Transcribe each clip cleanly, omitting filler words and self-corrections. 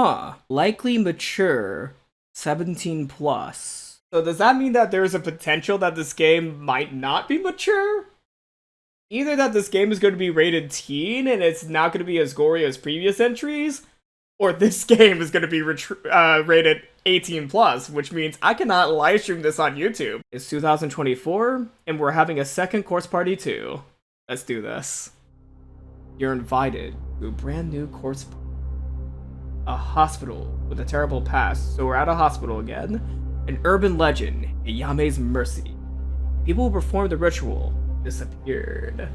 Huh. Likely mature 17 plus. So does that mean that there's a potential that this game might not be mature? Either that this game is going to be rated teen and it's not going to be as gory as previous entries, or this game is going to be rated 18 plus, which means I cannot livestream this on YouTube. It's 2024, and we're having a second Corpse Party 2. Let's do this. You're invited to a brand new Corpse Party. A hospital with a terrible past, so we're at a hospital again. An urban legend, Yame's mercy. People who performed the ritual disappeared.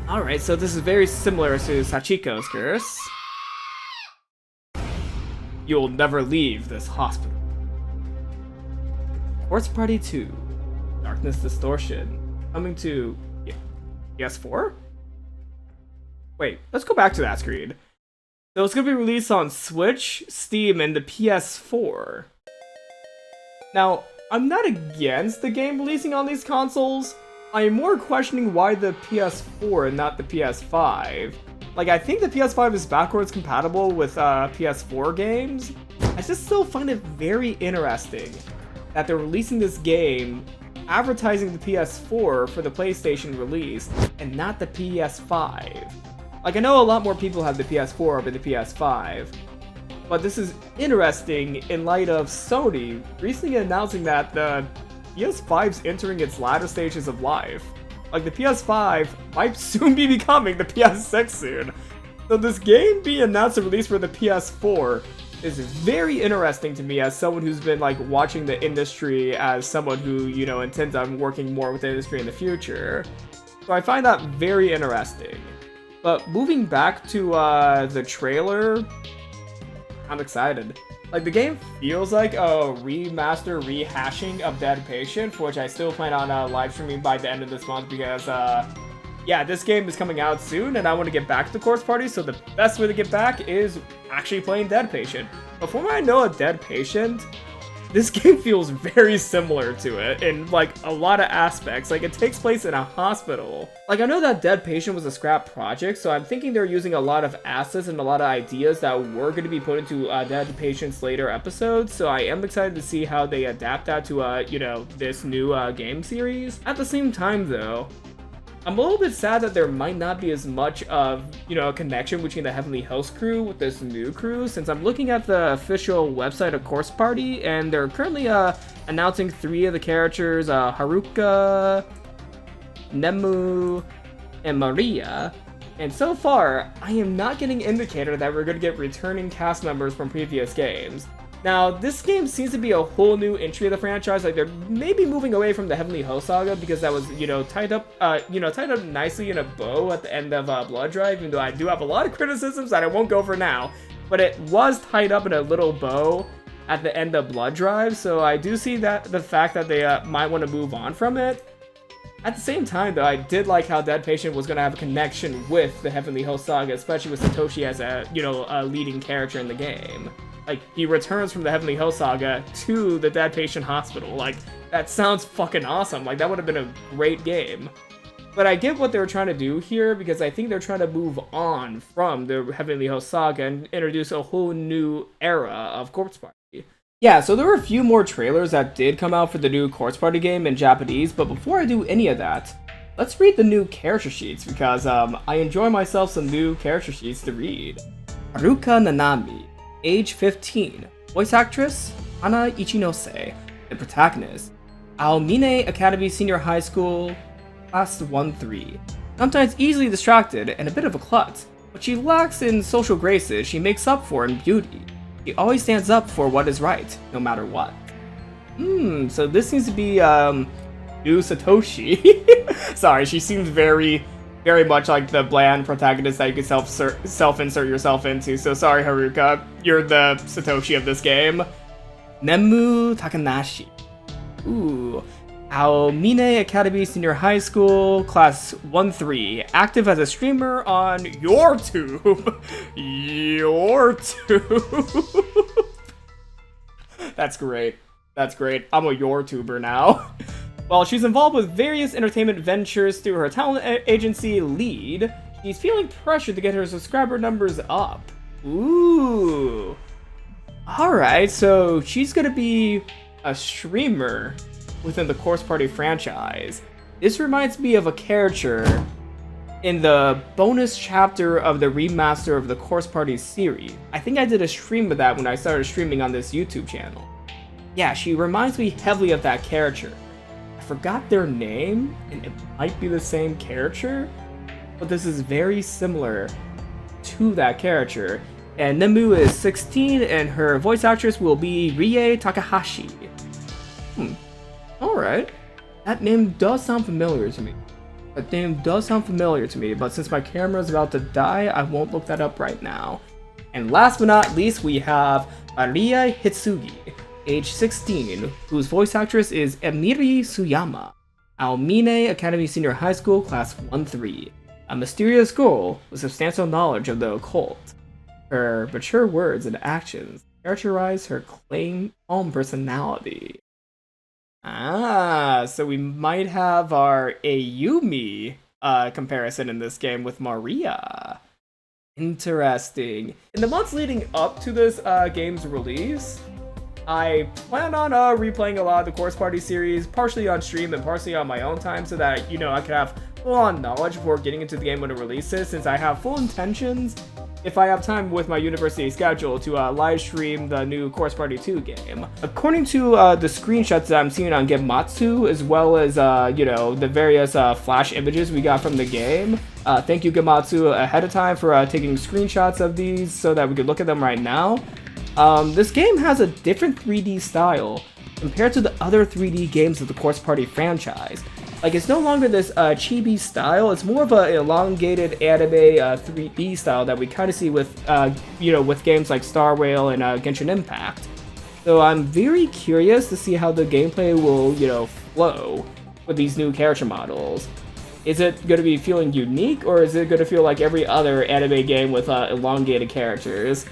Alright, so this is very similar to Sachiko's curse. You'll never leave this hospital. Corpse Party 2. Darkness Distortion. Coming to PS4? Wait, let's go back to that screen. So it's going to be released on Switch, Steam, and the PS4. Now, I'm not against the game releasing on these consoles. I am more questioning why the PS4 and not the PS5. Like, I think the PS5 is backwards compatible with PS4 games. I just still find it very interesting that they're releasing this game, advertising the PS4 for the PlayStation release, and not the PS5. Like, I know a lot more people have the PS4 over the PS5, but this is interesting in light of Sony recently announcing that the PS5's entering its latter stages of life. Like, the PS5 might soon be becoming the PS6 soon. So this game being announced and released for the PS4 is very interesting to me as someone who's been, like, watching the industry as someone who, you know, intends on working more with the industry in the future. So I find that very interesting. But moving back to the trailer, I'm excited. Like, the game feels like a remaster rehashing of Dead Patient, for which I still plan on live streaming by the end of this month because, yeah, this game is coming out soon and I want to get back to Corpse Party, so the best way to get back is actually playing Dead Patient. But from what I know of Dead Patient, this game feels very similar to it in, like, a lot of aspects. Like, it takes place in a hospital. Like, I know that Dead Patient was a scrap project, so I'm thinking they're using a lot of assets and a lot of ideas that were going to be put into Dead Patient's later episodes, so I am excited to see how they adapt that to, you know, this new game series. At the same time, though, I'm a little bit sad that there might not be as much of, you know, a connection between the Heavenly Host crew with this new crew, since I'm looking at the official website of Corpse Party, and they're currently announcing 3 of the characters, Haruka, Nemu, and Maria. And so far, I am not getting an indicator that we're going to get returning cast members from previous games. Now, this game seems to be a whole new entry of the franchise. Like, they're maybe moving away from the Heavenly Host saga because that was, you know, tied up nicely in a bow at the end of Blood Drive. Even though I do have a lot of criticisms that I won't go for now, but it was tied up in a little bow at the end of Blood Drive. So I do see that the fact that they might want to move on from it. At the same time, though, I did like how Dead Patient was going to have a connection with the Heavenly Host saga, especially with Satoshi as a, you know, a leading character in the game. Like, he returns from the Heavenly Host saga to the Dead Patient Hospital. Like, that sounds fucking awesome. Like, that would have been a great game. But I get what they were trying to do here, because I think they're trying to move on from the Heavenly Host saga and introduce a whole new era of Corpse Party. Yeah, so there were a few more trailers that did come out for the new Corpse Party game in Japanese, but before I do any of that, let's read the new character sheets, because I enjoy myself some new character sheets to read. Haruka Nanami. Age 15, voice actress, Hana Ichinose, the protagonist, Aomine Academy Senior High School, class 1-3. Sometimes easily distracted and a bit of a klutz, what she lacks in social graces she makes up for in beauty. She always stands up for what is right, no matter what. So this seems to be, new Satoshi. Sorry, she seems very much like the bland protagonist that you can self-insert yourself into. So sorry, Haruka. You're the Satoshi of this game. Nemu Takanashi. Ooh. Aomine Academy Senior High School, class 1-3. Active as a streamer on YourTube. YourTube. That's great. That's great. I'm a YourTuber now. While she's involved with various entertainment ventures through her talent agency, Lead, she's feeling pressured to get her subscriber numbers up. Ooh, Alright, so she's gonna be a streamer within the Course Party franchise. This reminds me of a character in the bonus chapter of the remaster of the Course Party series. I think I did a stream of that when I started streaming on this YouTube channel. Yeah, she reminds me heavily of that character. I forgot their name, and it might be the same character, but this is very similar to that character. And Nemu is 16, and her voice actress will be Rie Takahashi. Alright. That name does sound familiar to me. But since my camera is about to die, I won't look that up right now. And last but not least, we have Aria Hitsugi, age 16, whose voice actress is Emiri Suyama, Aomine Academy Senior High School, Class 1-3, a mysterious girl with substantial knowledge of the occult. Her mature words and actions characterize her calm personality. So we might have our Ayumi comparison in this game with Maria. Interesting. In the months leading up to this game's release, I plan on replaying a lot of the Course Party series, partially on stream and partially on my own time, so that, I could have full-on knowledge before getting into the game when it releases, since I have full intentions, if I have time with my university schedule, to live stream the new Course Party 2 game. According to the screenshots that I'm seeing on Gematsu, as well as, the various flash images we got from the game, thank you Gematsu ahead of time for taking screenshots of these so that we could look at them right now. This game has a different 3D style compared to the other 3D games of the Course Party franchise. Like, it's no longer this chibi style, it's more of an elongated anime 3D style that we kind of see with, with games like Star Rail and Genshin Impact. So I'm very curious to see how the gameplay will, flow with these new character models. Is it going to be feeling unique, or is it going to feel like every other anime game with elongated characters?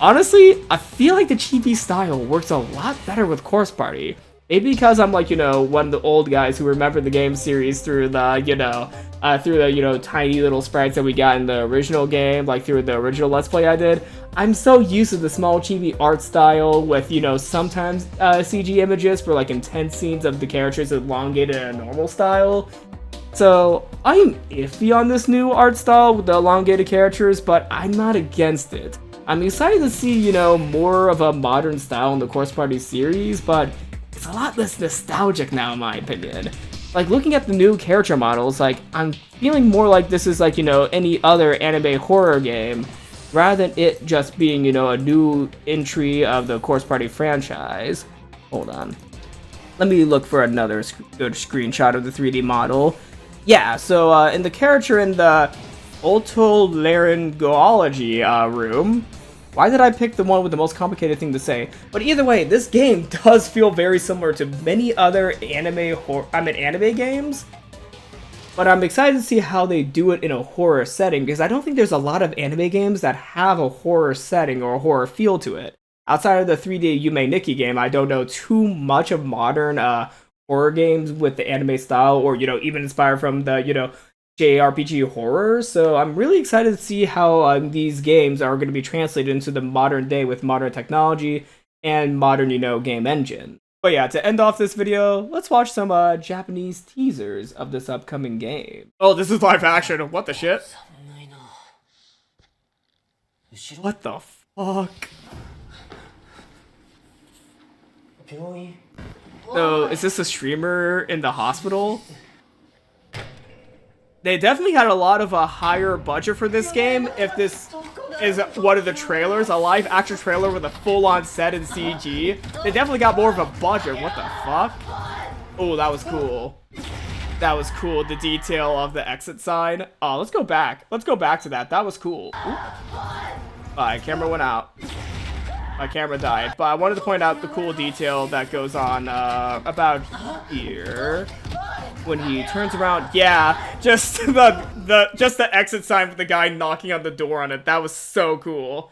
Honestly, I feel like the chibi style works a lot better with Course Party. Maybe because I'm like, one of the old guys who remember the game series through the, tiny little sprites that we got in the original game, like through the original Let's Play I did. I'm so used to the small chibi art style with, sometimes CG images for like intense scenes of the characters elongated in a normal style. So I'm iffy on this new art style with the elongated characters, but I'm not against it. I'm excited to see, more of a modern style in the Course Party series, but it's a lot less nostalgic now, in my opinion. Like, looking at the new character models, like, I'm feeling more like this is like, any other anime horror game, rather than it just being, a new entry of the Course Party franchise. Hold on. Let me look for another good screenshot of the 3D model. Yeah, so in the character in the otolaryngology room. Why did I pick the one with the most complicated thing to say? But either way, this game does feel very similar to many other anime games. But I'm excited to see how they do it in a horror setting, because I don't think there's a lot of anime games that have a horror setting or a horror feel to it. Outside of the 3D Yume Nikki game, I don't know too much of modern horror games with the anime style, or even inspired from the JRPG horror. So I'm really excited to see how these games are going to be translated into the modern day with modern technology and modern game engine. But yeah, to end off this video, let's watch some Japanese teasers of this upcoming game. Oh, this is live action. What the shit? What the fuck? So, is this a streamer in the hospital? They definitely had a lot of a higher budget for this game. If this is one of the trailers, a live action trailer with a full-on set in CG, they definitely got more of a budget. What the fuck? Oh, that was cool. That was cool. The detail of the exit sign. Oh, let's go back. Let's go back to that. That was cool. My camera went out. My camera died. But I wanted to point out the cool detail that goes on about here. When he turns around, yeah, just the exit sign with the guy knocking on the door on it. That was so cool.